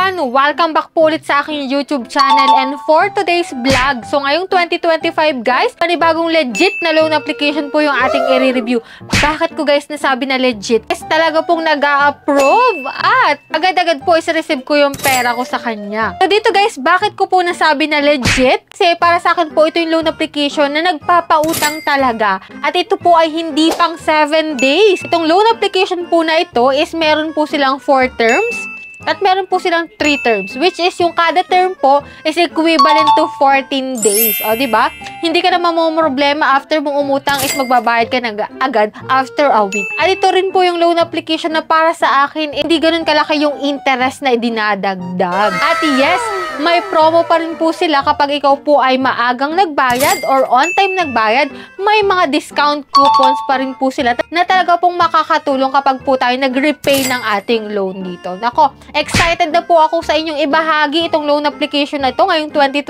everyone! Welcome back po ulit sa aking YouTube channel and for today's vlog. So ngayong 2025 guys, panibagong legit na loan application po yung ating i-review. Bakit ko guys nasabi na legit? Yes, talaga pong nag-a-approve at agad-agad po isa-receive ko yung pera ko sa kanya. So dito guys, bakit ko po nasabi na legit? Kasi para sa akin po ito yung loan application na nagpapautang talaga. At ito po ay hindi pang 7 days. Itong loan application po na ito is meron po silang 4 terms. At meron po silang 3 terms, which is yung kada term po is equivalent to 14 days. O, diba? Hindi ka na mamomroblema after mong umutang is magbabayad ka na agad after a week. At ito rin po yung loan application na para sa akin, hindi ganun kalaki yung interest na idinadagdag. At yes, may promo pa rin po sila kapag ikaw po ay maagang nagbayad or on time nagbayad, may mga discount coupons pa rin po sila na talaga pong makakatulong kapag po tayo nag-repay ng ating loan dito. Nako, excited na po ako sa inyong ibahagi itong loan application na ito ngayong 2025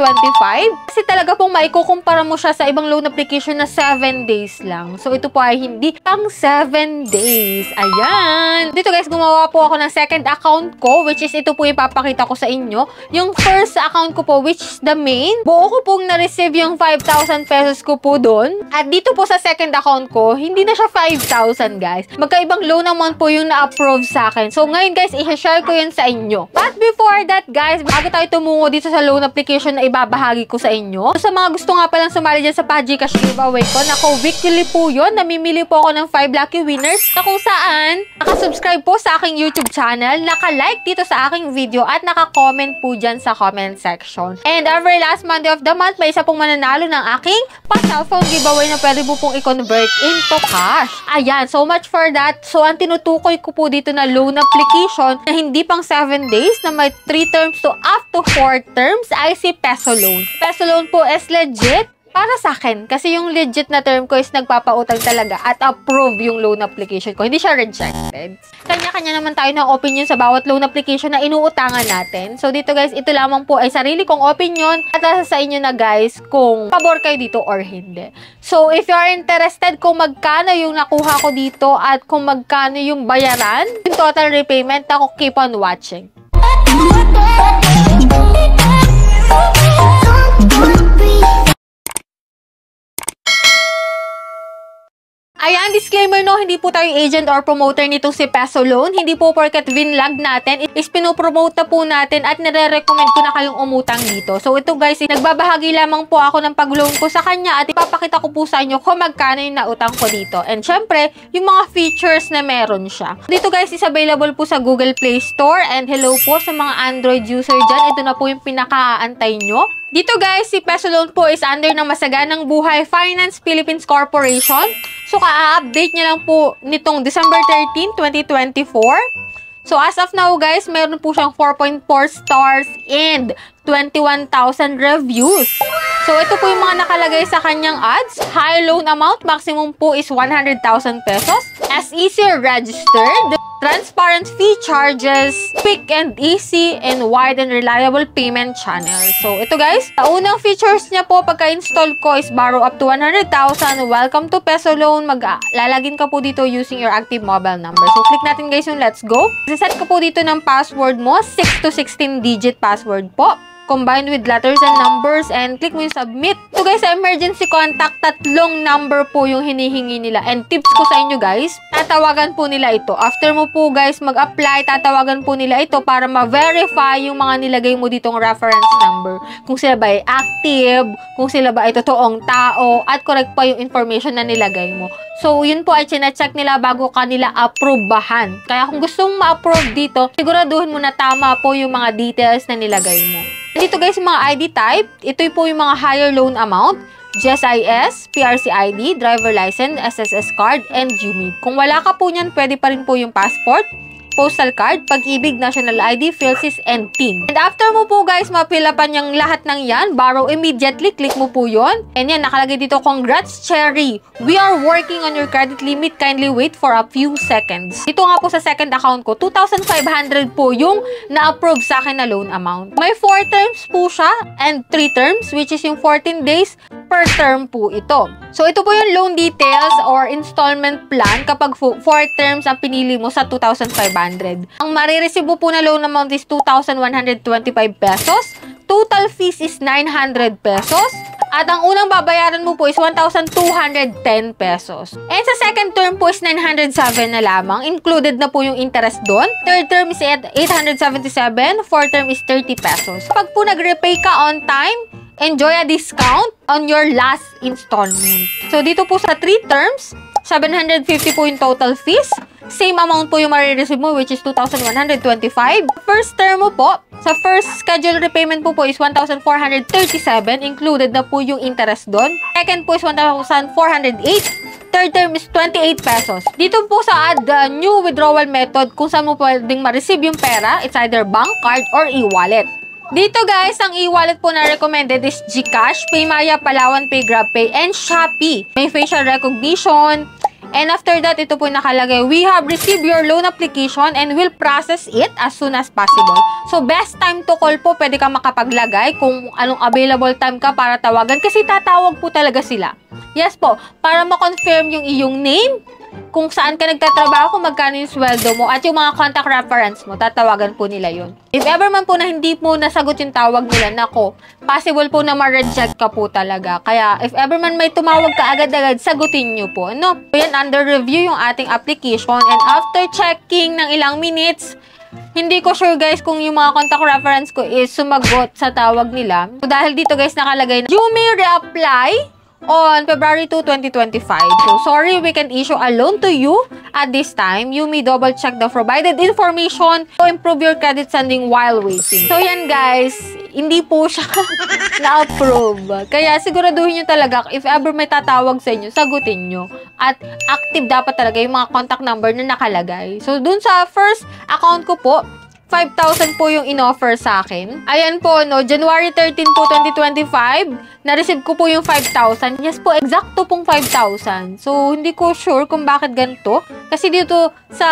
kasi talaga pong maikukumpara mo siya sa ibang loan application na 7 days lang. So ito po ay hindi pang 7 days. Ayan! Dito guys, gumawa po ako ng second account ko, which is ito po ipapakita ko sa inyo. Yung first account ko po, which is the main, buo ko pong na-receive yung 5,000 pesos ko po doon. At dito po sa second account ko, hindi na siya 5,000 guys. Magkaibang loan amount po yung na-approve sa akin. So ngayon guys, i-share ko yun sa inyo. But before that guys, bago tayo tumungo dito sa loan application na ibabahagi ko sa inyo, sa mga gusto nga palang sumali dyan sa PaGcash giveaway ko, nako weekly po yun, namimili po ako ng 5 lucky winners na kung saan nakasubscribe po sa aking YouTube channel, naka-like dito sa aking video at naka-comment po dyan sa comment section. And every last Monday of the month, may isa pong mananalo ng aking pa-cellphone giveaway na pwede po pong i-convert into cash. Ayan, so much for that. So ang tinutukoy ko po dito na loan application na hindi pang 7 days na may 3 terms to up to 4 terms ay si Peso Loan. Peso Loan po is legit para sa akin kasi yung legit na term ko is nagpapautang talaga at approve yung loan application ko. Hindi siya rejected. Kanya-kanya naman tayo ng opinion sa bawat loan application na inuutangan natin. So dito guys, ito lamang po ay sarili kong opinion at nasa sa inyo na guys kung pabor kayo dito or hindi. So if you are interested kung magkano yung nakuha ko dito at kung magkano yung bayaran, yung total repayment, ako keep on watching. Ayan, disclaimer no, hindi po tayo agent or promoter nitong si Peso Loan. Hindi po porket vinlog natin, is pinopromote na po natin at nire-recommend ko na kayong umutang dito. So ito guys, nagbabahagi lamang po ako ng pag-loan ko sa kanya at ipapakita ko po sa inyo kung magkano yung nautang ko dito. And syempre, yung mga features na meron siya. Dito guys, is available po sa Google Play Store and hello po sa mga Android user dyan. Ito na po yung pinaka-aantay nyo. Dito guys, si Peso Loan po is under ng Masaganang Buhay Finance Philippines Corporation. So, ka-update niya lang po nitong December 13, 2024. So, as of now, guys, meron po siyang 4.4 stars and 21,000 reviews. So, ito po yung mga nakalagay sa kanyang ads. High loan amount, maximum po is 100,000 pesos. SEC registered. Transparent fee charges, quick and easy, and wide and reliable payment channel. So, ito guys, unang features niya po pagka-install ko is borrow up to 100,000. Welcome to Peso Loan. Lalagin ka po dito using your active mobile number. So, click natin guys yung let's go. Set ko po dito ng password mo, 6 to 16 digit password po. Combined with letters and numbers and click mo yung submit. So guys, sa emergency contact, 3 number po yung hinihingi nila. And tips ko sa inyo guys, tatawagan po nila ito. After mo po guys mag-apply, tatawagan po nila ito para ma-verify yung mga nilagay mo ditong reference number. Kung sila ba ay active, kung sila ba ay totoong tao, at correct pa yung information na nilagay mo. So, yun po ay chinecheck nila bago kanila approbahan. Kaya kung gusto mong ma-approve dito, siguraduhin mo na tama po yung mga details na nilagay mo. Dito guys, yung mga ID type, ito po yung mga higher loan amount, GSIS, PRC ID, driver license, SSS card, and GMID. Kung wala ka po niyan, pwede pa rin po yung passport, postal card, pag-ibig, national ID, PhilSys, and TIN. And after mo po guys, mapilapan yung lahat ng yan, borrow immediately, click mo po yun. And yan, nakalagay dito, congrats Cherry! We are working on your credit limit, kindly wait for a few seconds. Dito nga po sa second account ko, 2,500 po yung na-approve sa akin na loan amount. May 4 terms po siya and 3 terms, which is yung 14 days, per term po ito. So, ito po yung loan details or installment plan kapag 4 terms ang pinili mo sa 2,500. Ang marireceive mo po na loan amount is 2,125 pesos. Total fees is 900 pesos. At ang unang babayaran mo po is 1,210 pesos. And sa second term po is 907 na lamang. Included na po yung interest doon. Third term is at 877. Fourth term is 30 pesos. Pag po nag-repay ka on time, enjoy a discount on your last installment. So, dito po sa 3 terms, 750 po yung total fees. Same amount po yung marireceive mo, which is 2,125. First term mo po, sa first schedule repayment po is 1,437. Included na po yung interest doon. Second po is 1,408. Third term is 28 pesos. Dito po sa add new withdrawal method, kung saan mo pwedeng ma-receive yung pera, it's either bank card or e-wallet. Dito guys, ang e-wallet po na recommended is GCash, PayMaya, Palawan Pay, GrabPay, and Shopee. May facial recognition. And after that, ito po nakalagay, we have received your loan application and will process it as soon as possible. So, best time to call po, pwede ka makapaglagay kung anong available time ka para tawagan kasi tatawag po talaga sila. Yes po, para ma-confirm yung iyong name, kung saan ka nagtatrabaho, kung magkano yung sweldo mo, at yung mga contact reference mo, tatawagan po nila yun. If ever man po na hindi mo nasagot yung tawag nila, nako, possible po na ma-reject ka po talaga. Kaya, if ever man may tumawag ka agad-agad, sagutin nyo po. No? Yan, under review yung ating application, and after checking ng ilang minutes, hindi ko sure guys kung yung mga contact reference ko is sumagot sa tawag nila. So, dahil dito guys nakalagay na, you may reapply on February 2, 2025. So, sorry, we can issue a loan to you at this time. You may double check the provided information to improve your credit standing while waiting. So, yan guys, hindi po siya na-approve. Kaya siguraduhin nyo talaga, if ever may tatawag sa inyo, sagutin nyo. At active dapat talaga yung mga contact number na nakalagay. So, dun sa first account ko po, 5,000 po yung in-offer sa akin. Ayan po, no, January 13 po, 2025, na-receive ko po yung 5,000. Yes po, exacto pong 5,000. So, hindi ko sure kung bakit ganito. Kasi dito sa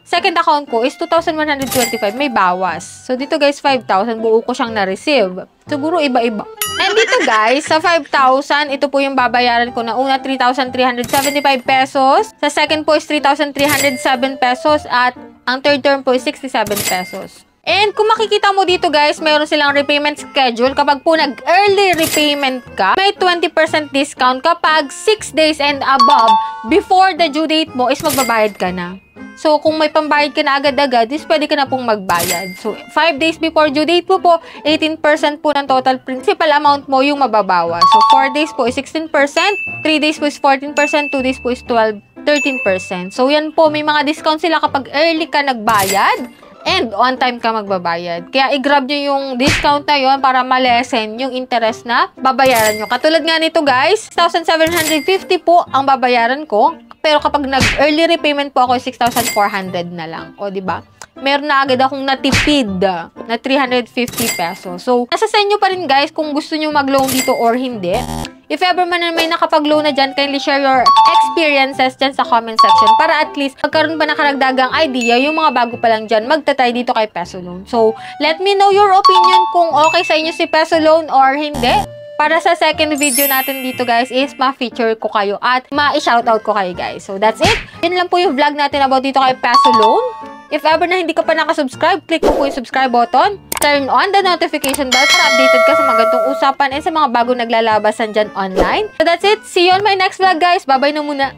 second account ko is 2,125, may bawas. So, dito guys, 5,000, buo ko siyang na-receive. Siguro iba-iba. And dito guys, sa 5,000, ito po yung babayaran ko na una, 3,375 pesos. Sa second po is 3,307 pesos. At ang third term po is 67 pesos. And kung makikita mo dito guys, mayroon silang repayment schedule. Kapag po nag-early repayment ka, may 20% discount kapag 6 days and above before the due date mo is magbabayad ka na. So, kung may pambayad ka na agad-agad, is pwede ka na pong magbayad. So, 5 days before due date mo po, 18% po ng total principal amount mo yung mababawa. So, 4 days po is 16%, 3 days po is 14%, 2 days po is 13%. So, yan po, may mga discount sila kapag early ka nagbayad and on time ka magbabayad. Kaya i-grab nyo yung discount na yon para malesen yung interest na babayaran nyo. Katulad nga nito guys, 6,750 po ang babayaran ko. Pero kapag nag-early repayment po ako, 6,400 na lang. O, diba? Meron na agad akong natipid na 350 pesos. So, nasa sa inyo pa rin guys kung gusto nyo mag-loan dito or hindi. If ever man na may nakapag-loan na dyan, kindly share your experiences dyan sa comment section para at least magkaroon pa ng karagdagang idea yung mga bago pa lang dyan magtatry dito kay Peso Loan. So, let me know your opinion kung okay sa inyo si Peso Loan or hindi. Para sa second video natin dito guys is ma-feature ko kayo at ma-shoutout ko kayo guys. So that's it. Yun lang po yung vlog natin about dito kay Peso Loan. If ever na hindi ka pa nakasubscribe, click mo po yung subscribe button. Turn on the notification bell para updated ka sa mga ganitong usapan and sa mga bagong naglalabasan dyan online. So that's it. See you on my next vlog guys. Bye-bye na muna.